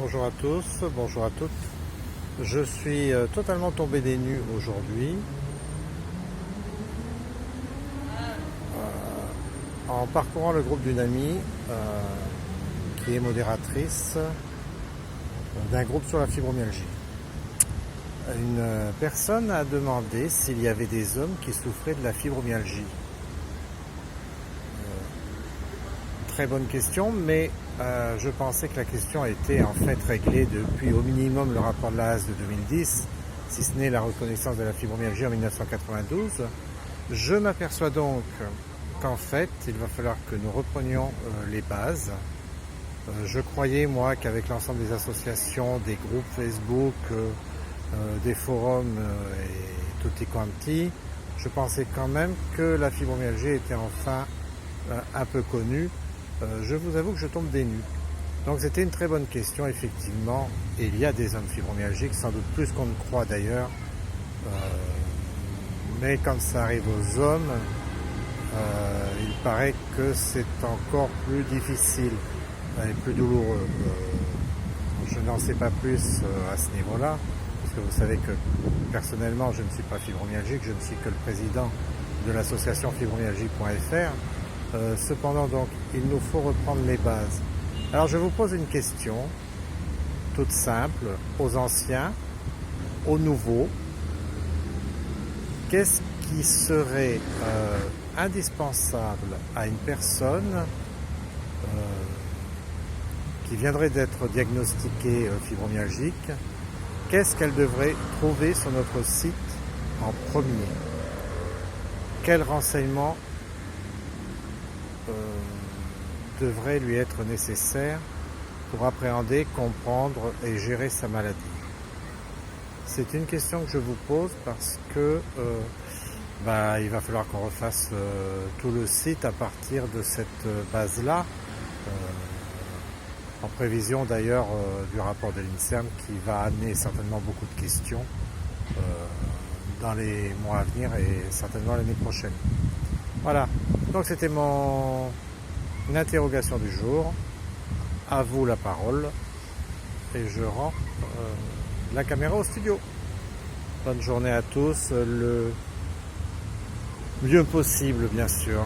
Bonjour à tous, bonjour à toutes. Je suis totalement tombé des nues aujourd'hui en parcourant le groupe d'une amie qui est modératrice d'un groupe sur la fibromyalgie. Une personne a demandé s'il y avait des hommes qui souffraient de la fibromyalgie. Très bonne question, mais je pensais que la question était en fait réglée depuis au minimum le rapport de l'AS de 2010, si ce n'est la reconnaissance de la fibromyalgie en 1992. Je m'aperçois donc qu'en fait, il va falloir que nous reprenions les bases. Je croyais, moi, qu'avec l'ensemble des associations, des groupes Facebook, des forums et tutti quanti, je pensais quand même que la fibromyalgie était enfin un peu connue. Je vous avoue que je tombe des nues. Donc c'était une très bonne question, effectivement. Et il y a des hommes fibromyalgiques, sans doute plus qu'on ne croit d'ailleurs. Mais quand ça arrive aux hommes, il paraît que c'est encore plus difficile et plus douloureux. Je n'en sais pas plus à ce niveau-là, parce que vous savez que personnellement, je ne suis pas fibromyalgique, je ne suis que le président de l'association fibromyalgie.fr. Cependant, donc, il nous faut reprendre les bases. Alors, je vous pose une question, toute simple, aux anciens, aux nouveaux. Qu'est-ce qui serait indispensable à une personne qui viendrait d'être diagnostiquée fibromyalgique? Qu'est-ce qu'elle devrait trouver sur notre site en premier? Quels renseignements devrait lui être nécessaire pour appréhender, comprendre et gérer sa maladie? C'est une question que je vous pose parce que il va falloir qu'on refasse tout le site à partir de cette base-là, en prévision d'ailleurs du rapport de l'INSERM qui va amener certainement beaucoup de questions dans les mois à venir et certainement l'année prochaine. Voilà, donc c'était mon interrogation du jour. À vous la parole et je rends la caméra au studio. Bonne journée à tous, le mieux possible bien sûr.